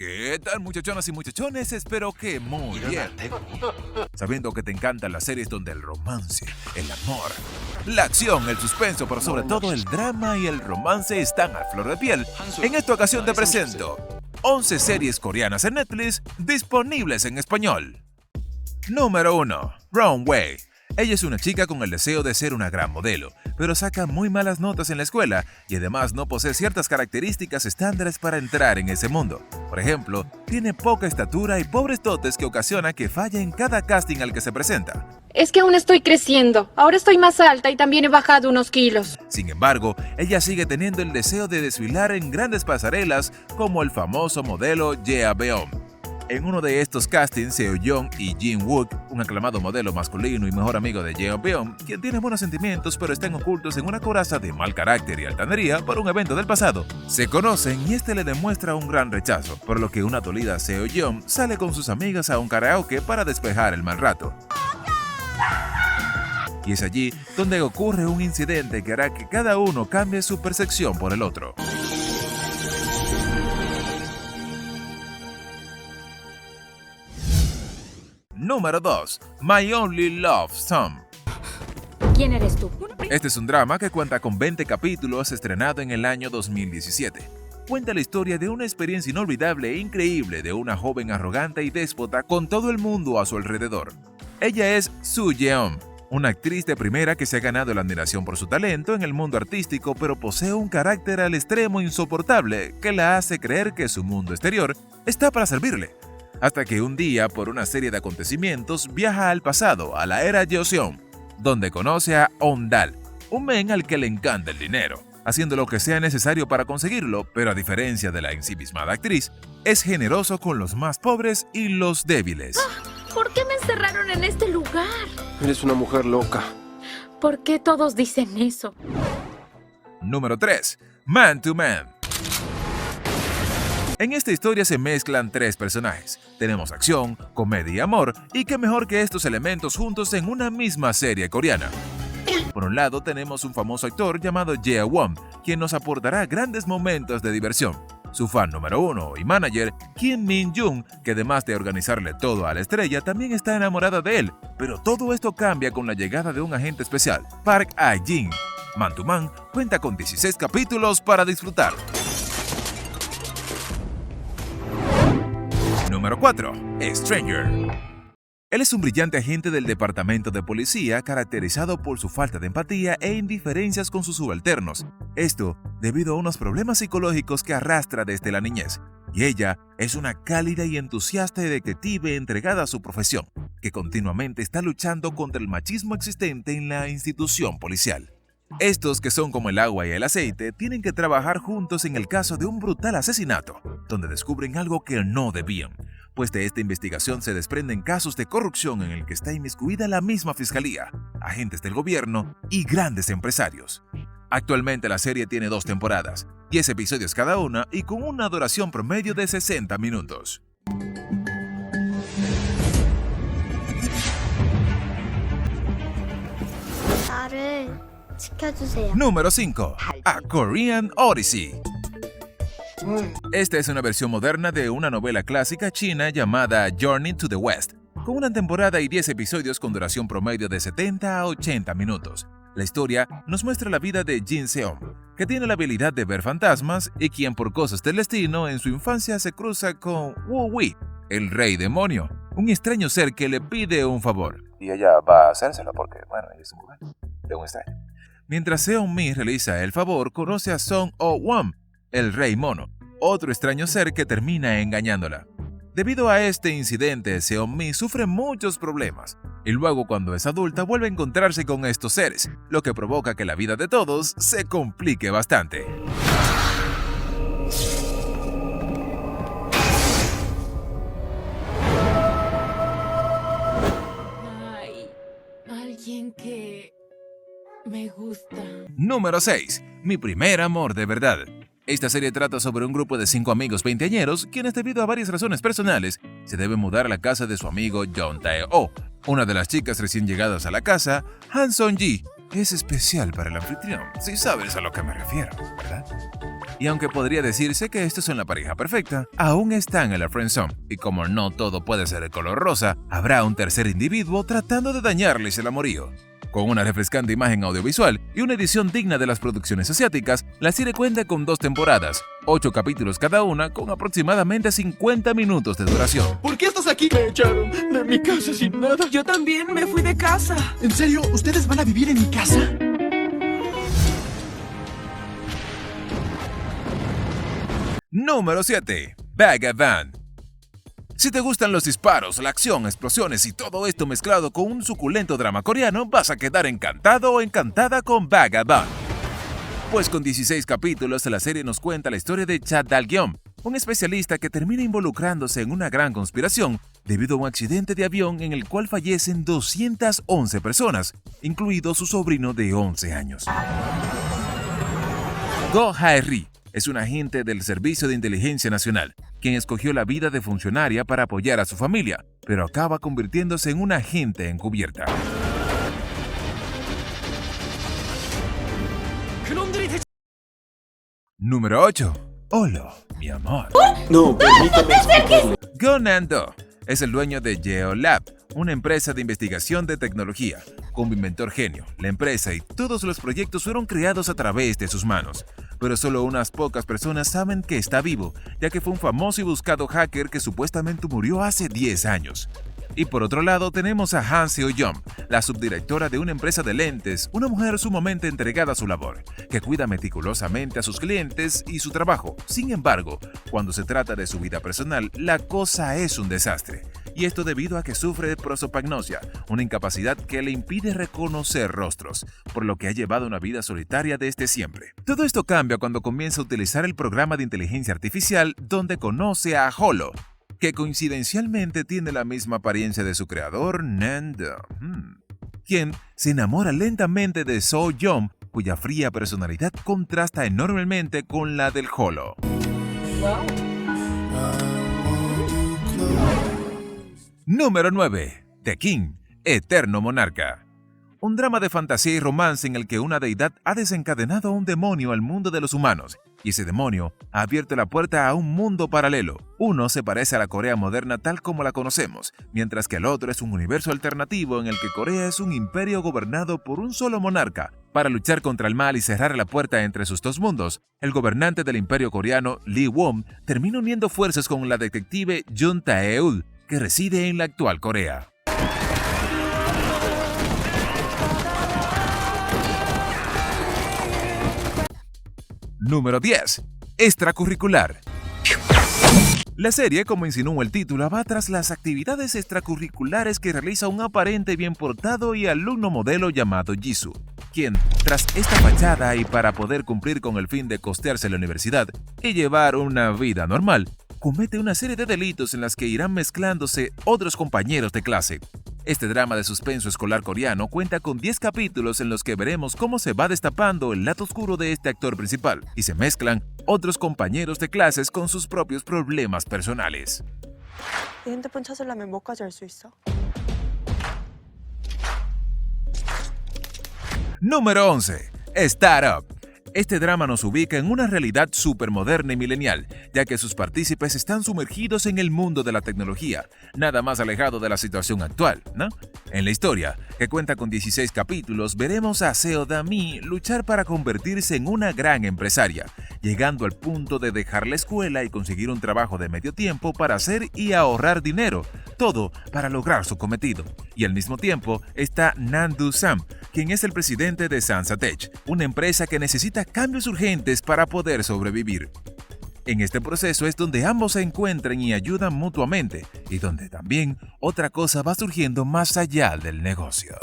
¿Qué tal, muchachonas y muchachones? Espero que muy bien. Sabiendo que te encantan las series donde el romance, el amor, la acción, el suspenso, pero sobre todo el drama y el romance están a flor de piel, en esta ocasión te presento 11 series coreanas en Netflix disponibles en español. Número 1. Runway. Ella es una chica con el deseo de ser una gran modelo, pero saca muy malas notas en la escuela y además no posee ciertas características estándares para entrar en ese mundo. Por ejemplo, tiene poca estatura y pobres dotes que ocasiona que falle en cada casting al que se presenta. Es que aún estoy creciendo. Ahora estoy más alta y también he bajado unos kilos. Sin embargo, ella sigue teniendo el deseo de desfilar en grandes pasarelas como el famoso modelo Jeabeom. En uno de estos castings, Seo-young y Jin Wook, un aclamado modelo masculino y mejor amigo de Jeon-beom, quien tiene buenos sentimientos pero están ocultos en una coraza de mal carácter y altanería por un evento del pasado, se conocen y este le demuestra un gran rechazo, por lo que una dolida Seo-young sale con sus amigas a un karaoke para despejar el mal rato. Y es allí donde ocurre un incidente que hará que cada uno cambie su percepción por el otro. Número 2. My Only Love Song. ¿Quién eres tú? Este es un drama que cuenta con 20 capítulos, estrenado en el año 2017. Cuenta la historia de una experiencia inolvidable e increíble de una joven arrogante y déspota con todo el mundo a su alrededor. Ella es Soo Yeon, una actriz de primera que se ha ganado la admiración por su talento en el mundo artístico, pero posee un carácter al extremo insoportable que la hace creer que su mundo exterior está para servirle. Hasta que un día, por una serie de acontecimientos, viaja al pasado, a la era Joseon, donde conoce a Ondal, un men al que le encanta el dinero, haciendo lo que sea necesario para conseguirlo, pero a diferencia de la ensimismada actriz, es generoso con los más pobres y los débiles. ¿Por qué me encerraron en este lugar? Eres una mujer loca. ¿Por qué todos dicen eso? Número 3. Man to Man. En esta historia se mezclan 3 personajes. Tenemos acción, comedia y amor, y qué mejor que estos elementos juntos en una misma serie coreana. Por un lado tenemos un famoso actor llamado Jae-won, quien nos aportará grandes momentos de diversión. Su fan número 1 y manager, Kim Min-jung, que además de organizarle todo a la estrella, también está enamorada de él. Pero todo esto cambia con la llegada de un agente especial, Park Ae-jin. Man to Man cuenta con 16 capítulos para disfrutar. Número 4. Stranger. Él es un brillante agente del departamento de policía caracterizado por su falta de empatía e indiferencias con sus subalternos. Esto debido a unos problemas psicológicos que arrastra desde la niñez. Y ella es una cálida y entusiasta detective entregada a su profesión, que continuamente está luchando contra el machismo existente en la institución policial. Estos, que son como el agua y el aceite, tienen que trabajar juntos en el caso de un brutal asesinato, donde descubren algo que no debían, pues de esta investigación se desprenden casos de corrupción en el que está inmiscuida la misma fiscalía, agentes del gobierno y grandes empresarios. Actualmente la serie tiene 2 temporadas, 10 episodios cada una y con una duración promedio de 60 minutos. Número 5. A Korean Odyssey. Esta es una versión moderna de una novela clásica china llamada Journey to the West, con una temporada y 10 episodios con duración promedio de 70 a 80 minutos. La historia nos muestra la vida de Jin Seon, que tiene la habilidad de ver fantasmas y quien por cosas del destino en su infancia se cruza con Wu Wei, el rey demonio, un extraño ser que le pide un favor. Y ella va a hacérselo porque, bueno, ella es mujer de un extraño. Mientras Seon-mi realiza el favor, conoce a Song Oh-won, el rey mono, otro extraño ser que termina engañándola. Debido a este incidente, Seon-mi sufre muchos problemas, y luego cuando es adulta vuelve a encontrarse con estos seres, lo que provoca que la vida de todos se complique bastante. Ay, alguien que me gusta. Número 6. Mi primer amor de verdad. Esta serie trata sobre un grupo de 5 amigos veinteañeros quienes, debido a varias razones personales, se deben mudar a la casa de su amigo Jung Tae-oh. Una de las chicas recién llegadas a la casa, Han Song-ji, es especial para el anfitrión, si sabes a lo que me refiero, ¿verdad? Y aunque podría decirse que estos son la pareja perfecta, aún están en la friendzone, y como no todo puede ser de color rosa, habrá un tercer individuo tratando de dañarles el amorío. Con una refrescante imagen audiovisual y una edición digna de las producciones asiáticas, la serie cuenta con 2 temporadas, 8 capítulos cada una con aproximadamente 50 minutos de duración. ¿Por qué estás aquí? Me echaron de mi casa sin nada. Yo también me fui de casa. ¿En serio? ¿Ustedes van a vivir en mi casa? Número 7. Vagabond. Si te gustan los disparos, la acción, explosiones y todo esto mezclado con un suculento drama coreano, vas a quedar encantado o encantada con Vagabond. Pues con 16 capítulos, la serie nos cuenta la historia de Cha Dal-gyeom, un especialista que termina involucrándose en una gran conspiración debido a un accidente de avión en el cual fallecen 211 personas, incluido su sobrino de 11 años. Go Hae-ri es un agente del Servicio de Inteligencia Nacional, quien escogió la vida de funcionaria para apoyar a su familia, pero acaba convirtiéndose en un agente encubierta. Número 8. Hola, mi amor. No, permítame explicarle. Go Nan-do es el dueño de Geolab, una empresa de investigación de tecnología, con un inventor genio. La empresa y todos los proyectos fueron creados a través de sus manos, pero solo unas pocas personas saben que está vivo, ya que fue un famoso y buscado hacker que supuestamente murió hace 10 años. Y por otro lado tenemos a Han Seo-yeon, la subdirectora de una empresa de lentes, una mujer sumamente entregada a su labor, que cuida meticulosamente a sus clientes y su trabajo. Sin embargo, cuando se trata de su vida personal, la cosa es un desastre. Y esto debido a que sufre de prosopagnosia, una incapacidad que le impide reconocer rostros, por lo que ha llevado una vida solitaria desde siempre. Todo esto cambia cuando comienza a utilizar el programa de inteligencia artificial donde conoce a Holo, que coincidencialmente tiene la misma apariencia de su creador, Nan-do, quien se enamora lentamente de Seo-yeon, cuya fría personalidad contrasta enormemente con la del Holo. Número 9. The King, Eterno Monarca. Un drama de fantasía y romance en el que una deidad ha desencadenado a un demonio al mundo de los humanos, y ese demonio ha abierto la puerta a un mundo paralelo. Uno se parece a la Corea moderna tal como la conocemos, mientras que el otro es un universo alternativo en el que Corea es un imperio gobernado por un solo monarca. Para luchar contra el mal y cerrar la puerta entre sus dos mundos, el gobernante del imperio coreano, Lee Won, termina uniendo fuerzas con la detective Jun Tae-ul, que reside en la actual Corea. Número 10. Extracurricular. La serie, como insinúa el título, va tras las actividades extracurriculares que realiza un aparente bien portado y alumno modelo llamado Jisoo, quien, tras esta fachada y para poder cumplir con el fin de costearse la universidad y llevar una vida normal, comete una serie de delitos en las que irán mezclándose otros compañeros de clase. Este drama de suspenso escolar coreano cuenta con 10 capítulos en los que veremos cómo se va destapando el lado oscuro de este actor principal y se mezclan otros compañeros de clases con sus propios problemas personales. 내 핸드폰 찾으려면 뭐까지 할 수 있어? Número 11. Startup. Este drama nos ubica en una realidad supermoderna y milenial, ya que sus partícipes están sumergidos en el mundo de la tecnología, nada más alejado de la situación actual, ¿no? En la historia, que cuenta con 16 capítulos, veremos a Seo Da-mi luchar para convertirse en una gran empresaria, llegando al punto de dejar la escuela y conseguir un trabajo de medio tiempo para hacer y ahorrar dinero, todo para lograr su cometido. Y al mismo tiempo está Nan-do Sam, quien es el presidente de Sansatech, una empresa que necesita cambios urgentes para poder sobrevivir. En este proceso es donde ambos se encuentran y ayudan mutuamente, y donde también otra cosa va surgiendo más allá del negocio.